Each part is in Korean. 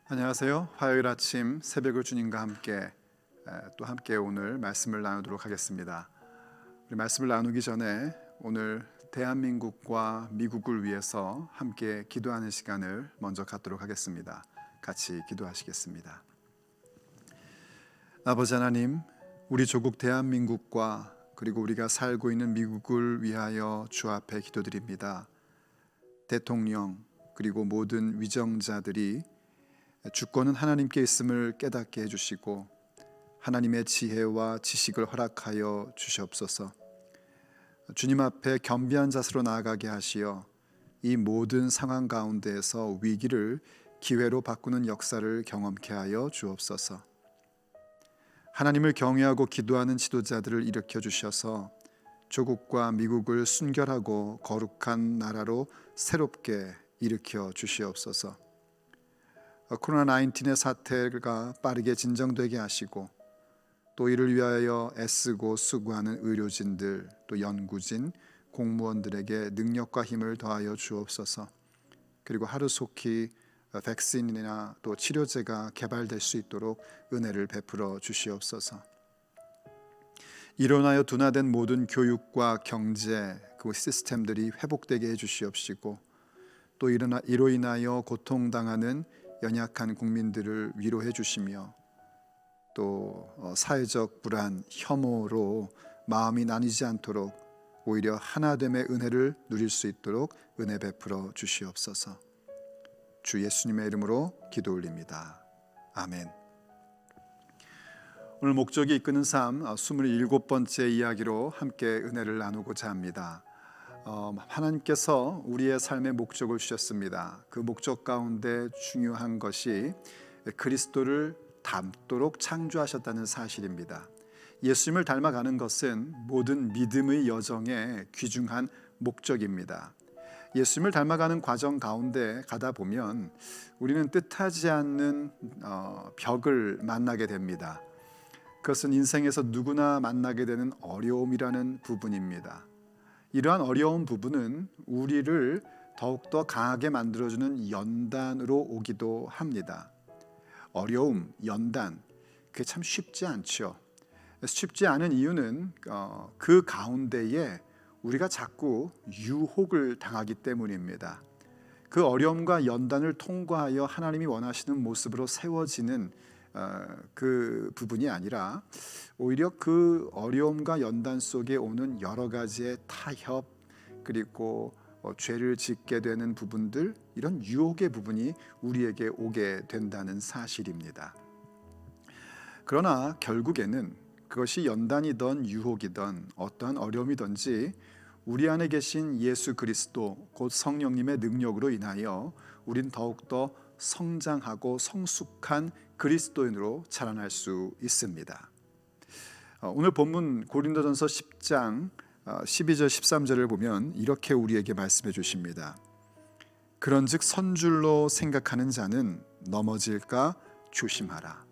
안녕하세요. 화요일 아침 새벽을 주님과 함께 또 함께 오늘 말씀을 나누도록 하겠습니다. 우리 말씀을 나누기 전에 오늘 대한민국과 미국을 위해서 함께 기도하는 시간을 먼저 갖도록 하겠습니다. 같이 기도하시겠습니다. 아버지 하나님, 우리 조국 대한민국과 그리고 우리가 살고 있는 미국을 위하여 주 앞에 기도드립니다. 대통령 그리고 모든 위정자들이 주권은 하나님께 있음을 깨닫게 해주시고 하나님의 지혜와 지식을 허락하여 주시옵소서. 주님 앞에 겸비한 자세로 나아가게 하시어 이 모든 상황 가운데에서 위기를 기회로 바꾸는 역사를 경험케 하여 주옵소서. 하나님을 경외하고 기도하는 지도자들을 일으켜 주셔서 조국과 미국을 순결하고 거룩한 나라로 새롭게 일으켜 주시옵소서. 코로나19의 사태가 빠르게 진정되게 하시고 또 이를 위하여 애쓰고 수고하는 의료진들, 또 연구진, 공무원들에게 능력과 힘을 더하여 주옵소서. 그리고 하루속히 백신이나 또 치료제가 개발될 수 있도록 은혜를 베풀어 주시옵소서. 이로 인하여 둔화된 모든 교육과 경제 그 시스템들이 회복되게 해주시옵시고 또 이로 인하여 고통당하는 연약한 국민들을 위로해 주시며 또 사회적 불안, 혐오로 마음이 나뉘지 않도록 오히려 하나됨의 은혜를 누릴 수 있도록 은혜 베풀어 주시옵소서. 주 예수님의 이름으로 기도 올립니다. 아멘. 오늘 목적이 이끄는 삶 27번째 이야기로 함께 은혜를 나누고자 합니다. 하나님께서 우리의 삶의 목적을 주셨습니다. 그 목적 가운데 중요한 것이 그리스도를 닮도록 창조하셨다는 사실입니다. 예수님을 닮아가는 것은 모든 믿음의 여정의 귀중한 목적입니다. 예수님을 닮아가는 과정 가운데 가다 보면 우리는 뜻하지 않는 벽을 만나게 됩니다. 그것은 인생에서 누구나 만나게 되는 어려움이라는 부분입니다. 이러한 어려운 부분은 우리를 더욱더 강하게 만들어주는 연단으로 오기도 합니다. 어려움, 연단, 그게 참 쉽지 않죠. 쉽지 않은 이유는 그 가운데에 우리가 자꾸 유혹을 당하기 때문입니다. 그 어려움과 연단을 통과하여 하나님이 원하시는 모습으로 세워지는 그 부분이 아니라 오히려 그 어려움과 연단 속에 오는 여러 가지의 타협 그리고 죄를 짓게 되는 부분들, 이런 유혹의 부분이 우리에게 오게 된다는 사실입니다. 그러나 결국에는 그것이 연단이든 유혹이든 어떠한 어려움이든지 우리 안에 계신 예수 그리스도 곧 성령님의 능력으로 인하여 우린 더욱더 성장하고 성숙한 그리스도인으로 자라날 수 있습니다. 오늘 본문 고린도전서 10장 12절 13절을 보면 이렇게 우리에게 말씀해 주십니다. 그런즉 선줄로 생각하는 자는 넘어질까 조심하라.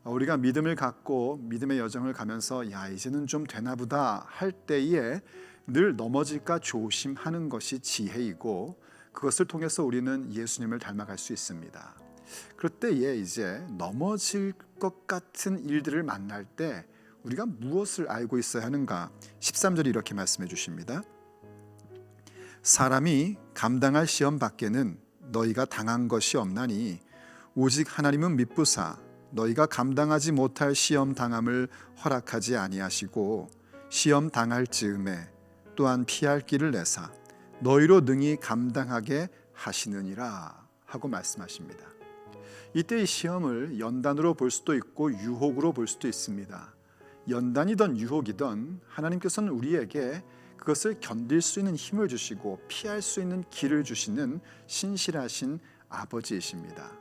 우리가 믿음을 갖고 믿음의 여정을 가면서 야 이제는 좀 되나 보다 할 때에 늘 넘어질까 조심하는 것이 지혜이고 그것을 통해서 우리는 예수님을 닮아갈 수 있습니다. 그럴 때에 이제 넘어질 것 같은 일들을 만날 때 우리가 무엇을 알고 있어야 하는가? 13절이 이렇게 말씀해 주십니다. 사람이 감당할 시험 밖에는 너희가 당한 것이 없나니 오직 하나님은 미쁘사 너희가 감당하지 못할 시험 당함을 허락하지 아니하시고 시험 당할 즈음에 또한 피할 길을 내사 너희로 능히 감당하게 하시느니라 하고 말씀하십니다. 이때 이 시험을 연단으로 볼 수도 있고 유혹으로 볼 수도 있습니다. 연단이든 유혹이든 하나님께서는 우리에게 그것을 견딜 수 있는 힘을 주시고 피할 수 있는 길을 주시는 신실하신 아버지이십니다.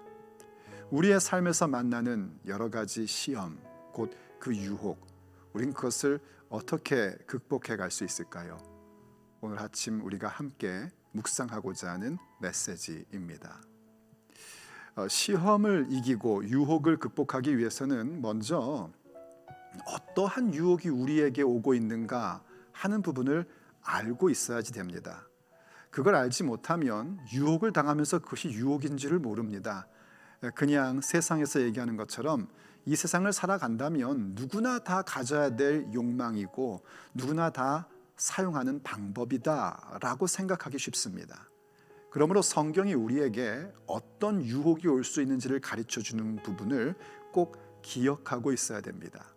우리의 삶에서 만나는 여러 가지 시험, 곧 그 유혹, 우린 그것을 어떻게 극복해 갈 수 있을까요? 오늘 아침 우리가 함께 묵상하고자 하는 메시지입니다. 시험을 이기고 유혹을 극복하기 위해서는 먼저 어떠한 유혹이 우리에게 오고 있는가 하는 부분을 알고 있어야지 됩니다. 그걸 알지 못하면 유혹을 당하면서 그것이 유혹인지를 모릅니다. 그냥 세상에서 얘기하는 것처럼 이 세상을 살아간다면 누구나 다 가져야 될 욕망이고 누구나 다 사용하는 방법이다라고 생각하기 쉽습니다. 그러므로 성경이 우리에게 어떤 유혹이 올 수 있는지를 가르쳐 주는 부분을 꼭 기억하고 있어야 됩니다.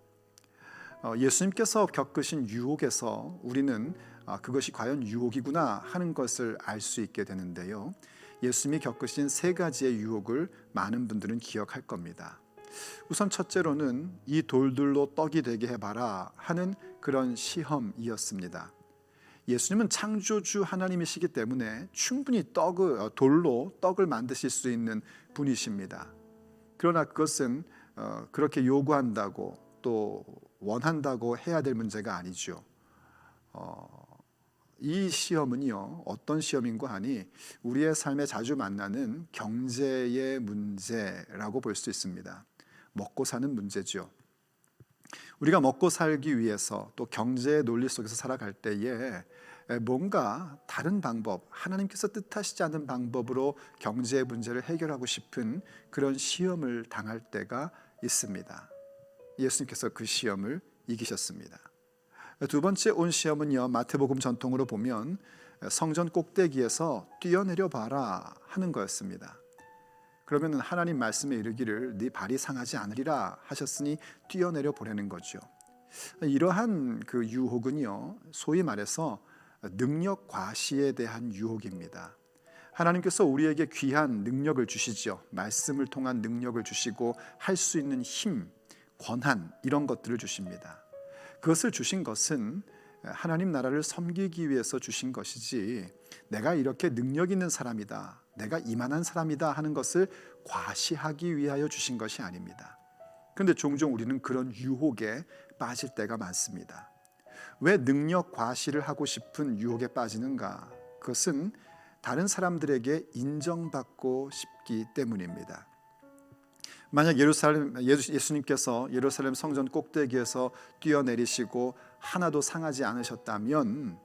예수님께서 겪으신 유혹에서 우리는 그것이 과연 유혹이구나 하는 것을 알 수 있게 되는데요. 예수님이 겪으신 세 가지의 유혹을 많은 분들은 기억할 겁니다. 우선 첫째로는 이 돌들로 떡이 되게 해봐라 하는 그런 시험이었습니다. 예수님은 창조주 하나님이시기 때문에 충분히 돌로 떡을 만드실 수 있는 분이십니다. 그러나 그것은 그렇게 요구한다고 또 원한다고 해야 될 문제가 아니죠. 이 시험은요, 어떤 시험인고 하니 우리의 삶에 자주 만나는 경제의 문제라고 볼 수 있습니다. 먹고 사는 문제죠. 우리가 먹고 살기 위해서 또 경제의 논리 속에서 살아갈 때에 뭔가 다른 방법, 하나님께서 뜻하시지 않은 방법으로 경제의 문제를 해결하고 싶은 그런 시험을 당할 때가 있습니다. 예수님께서 그 시험을 이기셨습니다. 두 번째 온 시험은요, 마태복음 전통으로 보면 성전 꼭대기에서 뛰어내려 봐라 하는 거였습니다. 그러면 하나님 말씀에 이르기를 네 발이 상하지 않으리라 하셨으니 뛰어내려 보라는 거죠. 이러한 그 유혹은요, 소위 말해서 능력 과시에 대한 유혹입니다. 하나님께서 우리에게 귀한 능력을 주시죠. 말씀을 통한 능력을 주시고 할 수 있는 힘, 권한 이런 것들을 주십니다. 그것을 주신 것은 하나님 나라를 섬기기 위해서 주신 것이지 내가 이렇게 능력 있는 사람이다, 내가 이만한 사람이다 하는 것을 과시하기 위하여 주신 것이 아닙니다. 그런데 종종 우리는 그런 유혹에 빠질 때가 많습니다. 왜 능력 과시를 하고 싶은 유혹에 빠지는가? 그것은 다른 사람들에게 인정받고 싶기 때문입니다. 만약 예수님께서 예루살렘 성전 꼭대기에서 뛰어내리시고 하나도 상하지 않으셨다면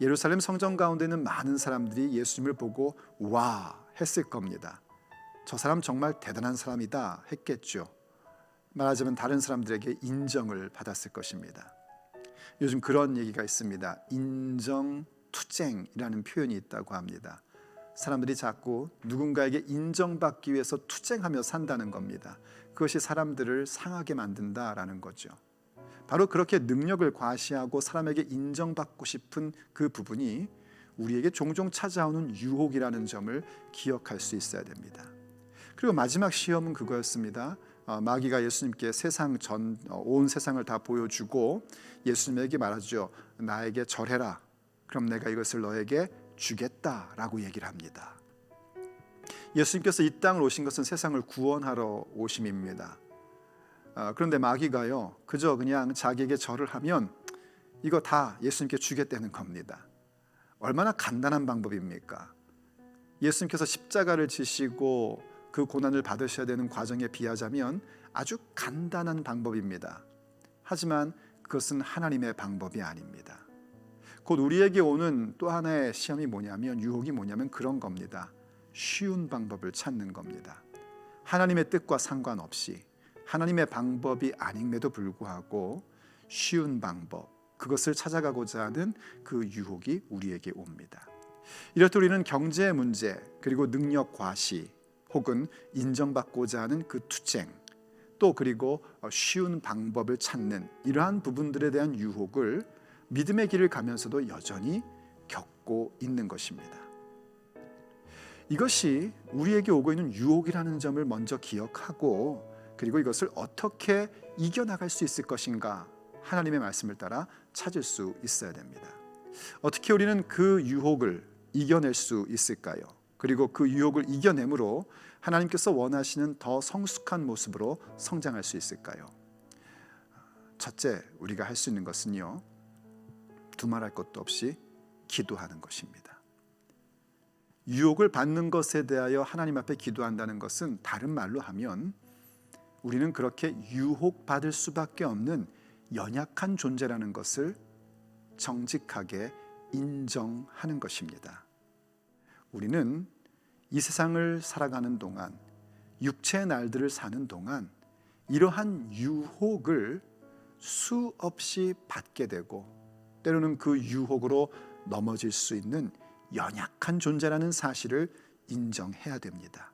예루살렘 성전 가운데 있는 많은 사람들이 예수님을 보고 와 했을 겁니다. 저 사람 정말 대단한 사람이다 했겠죠. 말하자면 다른 사람들에게 인정을 받았을 것입니다. 요즘 그런 얘기가 있습니다. 인정투쟁이라는 표현이 있다고 합니다. 사람들이 자꾸 누군가에게 인정받기 위해서 투쟁하며 산다는 겁니다. 그것이 사람들을 상하게 만든다라는 거죠. 바로 그렇게 능력을 과시하고 사람에게 인정받고 싶은 그 부분이 우리에게 종종 찾아오는 유혹이라는 점을 기억할 수 있어야 됩니다. 그리고 마지막 시험은 그거였습니다. 마귀가 예수님께 온 세상을 다 보여주고 예수님에게 말하죠. 나에게 절해라. 그럼 내가 이것을 너에게 주겠다라고 얘기를 합니다. 예수님께서 이 땅을 오신 것은 세상을 구원하러 오심입니다. 그런데 마귀가요, 그저 그냥 자기에게 절을 하면 이거 다 예수님께 주겠다는 겁니다. 얼마나 간단한 방법입니까? 예수님께서 십자가를 지시고 그 고난을 받으셔야 되는 과정에 비하자면 아주 간단한 방법입니다. 하지만 그것은 하나님의 방법이 아닙니다. 곧 우리에게 오는 또 하나의 시험이 뭐냐면, 유혹이 뭐냐면 그런 겁니다. 쉬운 방법을 찾는 겁니다. 하나님의 뜻과 상관없이 하나님의 방법이 아님에도 불구하고 쉬운 방법, 그것을 찾아가고자 하는 그 유혹이 우리에게 옵니다. 이럴 때 우리는 경제 문제, 그리고 능력 과시, 혹은 인정받고자 하는 그 투쟁, 또 그리고 쉬운 방법을 찾는 이러한 부분들에 대한 유혹을 믿음의 길을 가면서도 여전히 겪고 있는 것입니다. 이것이 우리에게 오고 있는 유혹이라는 점을 먼저 기억하고, 그리고 이것을 어떻게 이겨나갈 수 있을 것인가, 하나님의 말씀을 따라 찾을 수 있어야 됩니다. 어떻게 우리는 그 유혹을 이겨낼 수 있을까요? 그리고 그 유혹을 이겨내므로 하나님께서 원하시는 더 성숙한 모습으로 성장할 수 있을까요? 첫째, 우리가 할 수 있는 것은요, 두말할 것도 없이 기도하는 것입니다. 유혹을 받는 것에 대하여 하나님 앞에 기도한다는 것은 다른 말로 하면 우리는 그렇게 유혹받을 수밖에 없는 연약한 존재라는 것을 정직하게 인정하는 것입니다. 우리는 이 세상을 살아가는 동안 육체의 날들을 사는 동안 이러한 유혹을 수없이 받게 되고 때로는 그 유혹으로 넘어질 수 있는 연약한 존재라는 사실을 인정해야 됩니다.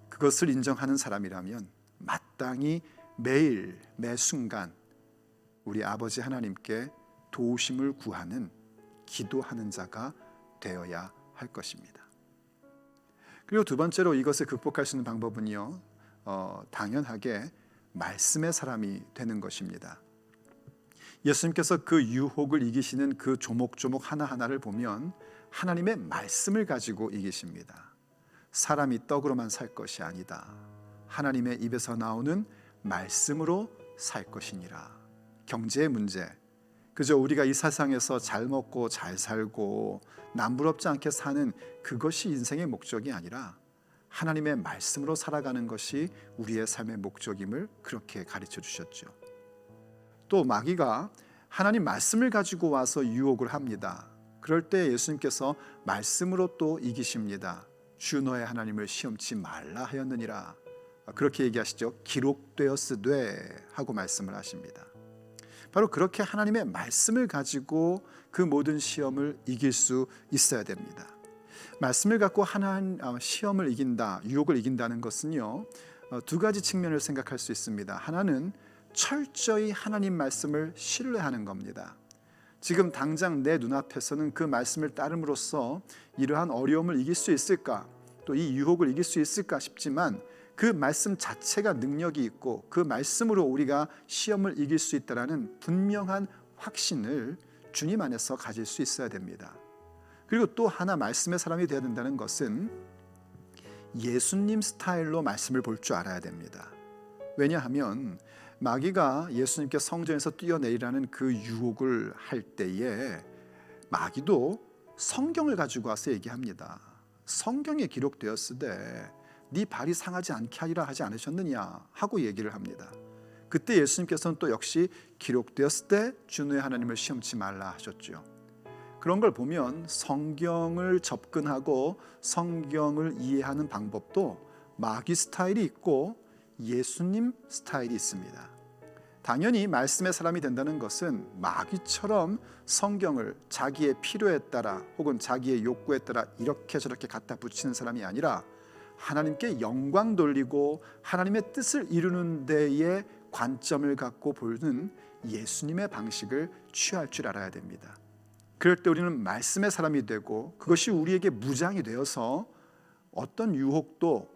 그것을 인정하는 사람이라면 마땅히 매일 매 순간 우리 아버지 하나님께 도우심을 구하는 기도하는 자가 되어야 할 것입니다. 그리고 두 번째로 이것을 극복할 수 있는 방법은요, 당연하게 말씀의 사람이 되는 것입니다. 예수님께서 그 유혹을 이기시는 그 조목조목 하나하나를 보면 하나님의 말씀을 가지고 이기십니다. 사람이 떡으로만 살 것이 아니다. 하나님의 입에서 나오는 말씀으로 살 것이니라. 경제의 문제, 그저 우리가 이 세상에서 잘 먹고 잘 살고 남부럽지 않게 사는 그것이 인생의 목적이 아니라 하나님의 말씀으로 살아가는 것이 우리의 삶의 목적임을 그렇게 가르쳐 주셨죠. 또 마귀가 하나님 말씀을 가지고 와서 유혹을 합니다. 그럴 때 예수님께서 말씀으로 또 이기십니다. 주 너의 하나님을 시험치 말라 하였느니라. 그렇게 얘기하시죠. 기록되었으되 하고 말씀을 하십니다. 바로 그렇게 하나님의 말씀을 가지고 그 모든 시험을 이길 수 있어야 됩니다. 말씀을 갖고 시험을 이긴다, 유혹을 이긴다는 것은요, 두 가지 측면을 생각할 수 있습니다. 하나는 철저히 하나님 말씀을 신뢰하는 겁니다. 지금 당장 내 눈앞에서는 그 말씀을 따름으로써 이러한 어려움을 이길 수 있을까, 또 이 유혹을 이길 수 있을까 싶지만 그 말씀 자체가 능력이 있고 그 말씀으로 우리가 시험을 이길 수 있다는 분명한 확신을 주님 안에서 가질 수 있어야 됩니다. 그리고 또 하나 말씀의 사람이 되어야 된다는 것은 예수님 스타일로 말씀을 볼 줄 알아야 됩니다. 왜냐하면 마귀가 예수님께 성전에서 뛰어내리라는 그 유혹을 할 때에 마귀도 성경을 가지고 와서 얘기합니다. 성경에 기록되었으되 네 발이 상하지 않게 하리라 하지 않으셨느냐 하고 얘기를 합니다. 그때 예수님께서는 또 역시 기록되었으되 주 너의 하나님을 시험치 말라 하셨죠. 그런 걸 보면 성경을 접근하고 성경을 이해하는 방법도 마귀 스타일이 있고 예수님 스타일이 있습니다. 당연히 말씀의 사람이 된다는 것은 마귀처럼 성경을 자기의 필요에 따라 혹은 자기의 욕구에 따라 이렇게 저렇게 갖다 붙이는 사람이 아니라 하나님께 영광 돌리고 하나님의 뜻을 이루는 데에 관점을 갖고 보는 예수님의 방식을 취할 줄 알아야 됩니다. 그럴 때 우리는 말씀의 사람이 되고 그것이 우리에게 무장이 되어서 어떤 유혹도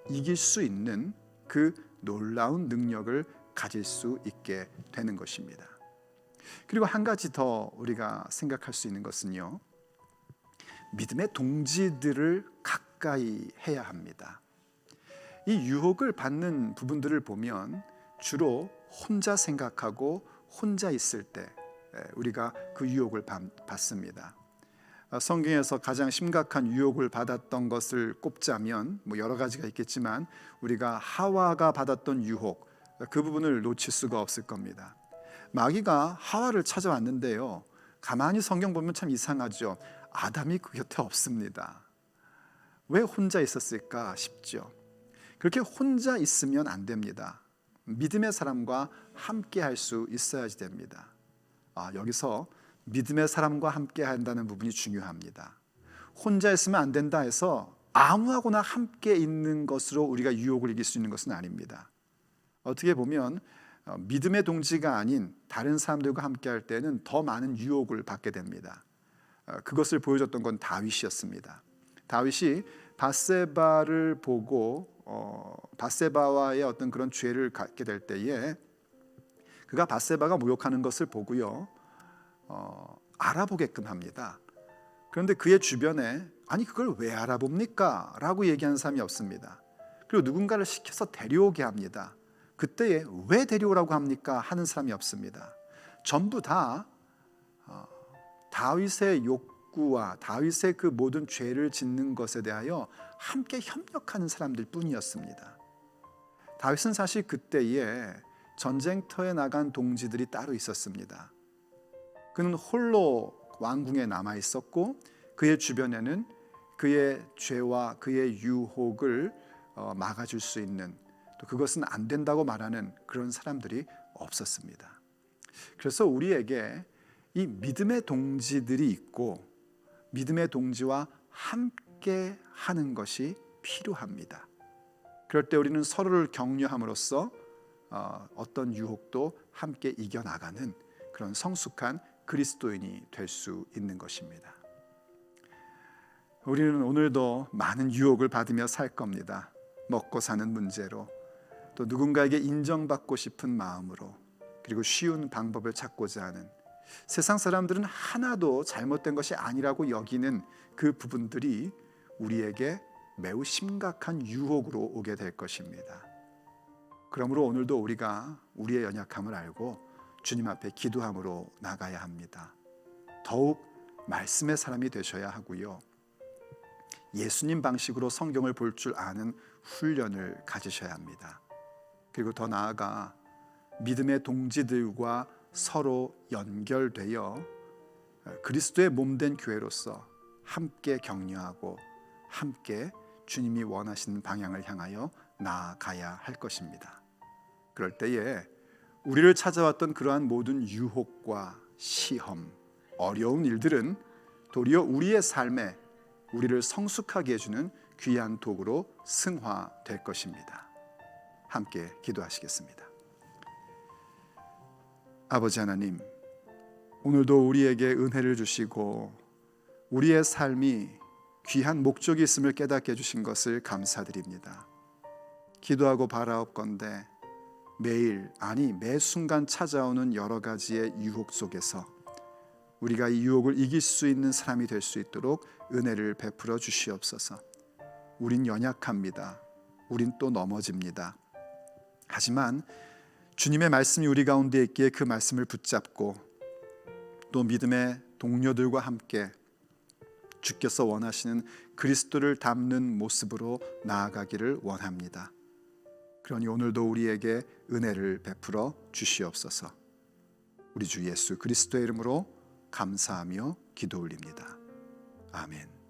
이길 수 있는 그 놀라운 능력을 가질 수 있게 되는 것입니다. 그리고 한 가지 더 우리가 생각할 수 있는 것은요, 믿음의 동지들을 가까이 해야 합니다. 이 유혹을 받는 부분들을 보면 주로 혼자 생각하고 혼자 있을 때 우리가 그 유혹을 받습니다. 성경에서 가장 심각한 유혹을 받았던 것을 꼽자면 여러 가지가 있겠지만 우리가 하와가 받았던 유혹, 그 부분을 놓칠 수가 없을 겁니다. 마귀가 하와를 찾아왔는데요, 가만히 성경 보면 참 이상하죠. 아담이 그 곁에 없습니다. 왜 혼자 있었을까 싶죠. 그렇게 혼자 있으면 안 됩니다. 믿음의 사람과 함께 할 수 있어야지 됩니다. 여기서 믿음의 사람과 함께 한다는 부분이 중요합니다. 혼자 있으면 안 된다 해서 아무하고나 함께 있는 것으로 우리가 유혹을 이길 수 있는 것은 아닙니다. 어떻게 보면 믿음의 동지가 아닌 다른 사람들과 함께 할 때는 더 많은 유혹을 받게 됩니다. 그것을 보여줬던 건 다윗이었습니다. 다윗이 밧세바를 보고 밧세바와의 어떤 그런 죄를 갖게 될 때에 그가 밧세바가 모욕하는 것을 보고요, 알아보게끔 합니다. 그런데 그의 주변에 아니 그걸 왜 알아봅니까? 라고 얘기하는 사람이 없습니다. 그리고 누군가를 시켜서 데려오게 합니다. 그때에 왜 데려오라고 합니까? 하는 사람이 없습니다. 전부 다 다윗의 욕구와 다윗의 그 모든 죄를 짓는 것에 대하여 함께 협력하는 사람들 뿐이었습니다. 다윗은 사실 그때에 전쟁터에 나간 동지들이 따로 있었습니다. 그는 홀로 왕궁에 남아 있었고 그의 주변에는 그의 죄와 그의 유혹을 막아줄 수 있는, 또 그것은 안 된다고 말하는 그런 사람들이 없었습니다. 그래서 우리에게 이 믿음의 동지들이 있고 믿음의 동지와 함께 하는 것이 필요합니다. 그럴 때 우리는 서로를 격려함으로써 어떤 유혹도 함께 이겨나가는 그런 성숙한 그리스도인이 될 수 있는 것입니다. 우리는 오늘도 많은 유혹을 받으며 살 겁니다. 먹고 사는 문제로, 또 누군가에게 인정받고 싶은 마음으로, 그리고 쉬운 방법을 찾고자 하는, 세상 사람들은 하나도 잘못된 것이 아니라고 여기는 그 부분들이 우리에게 매우 심각한 유혹으로 오게 될 것입니다. 그러므로 오늘도 우리가 우리의 연약함을 알고 주님 앞에 기도함으로 나가야 합니다. 더욱 말씀의 사람이 되셔야 하고요, 예수님 방식으로 성경을 볼 줄 아는 훈련을 가지셔야 합니다. 그리고 더 나아가 믿음의 동지들과 서로 연결되어 그리스도의 몸된 교회로서 함께 격려하고 함께 주님이 원하시는 방향을 향하여 나아가야 할 것입니다. 그럴 때에 우리를 찾아왔던 그러한 모든 유혹과 시험, 어려운 일들은 도리어 우리의 삶에 우리를 성숙하게 해주는 귀한 도구로 승화될 것입니다. 함께 기도하시겠습니다. 아버지 하나님, 오늘도 우리에게 은혜를 주시고 우리의 삶이 귀한 목적이 있음을 깨닫게 해주신 것을 감사드립니다. 기도하고 바라옵건대 매일, 아니 매 순간 찾아오는 여러 가지의 유혹 속에서 우리가 이 유혹을 이길 수 있는 사람이 될 수 있도록 은혜를 베풀어 주시옵소서. 우린 연약합니다. 우린 또 넘어집니다. 하지만 주님의 말씀이 우리 가운데 있기에 그 말씀을 붙잡고 또 믿음의 동료들과 함께 주께서 원하시는 그리스도를 닮는 모습으로 나아가기를 원합니다. 그러니 오늘도 우리에게 은혜를 베풀어 주시옵소서. 우리 주 예수 그리스도의 이름으로 감사하며 기도 올립니다. 아멘.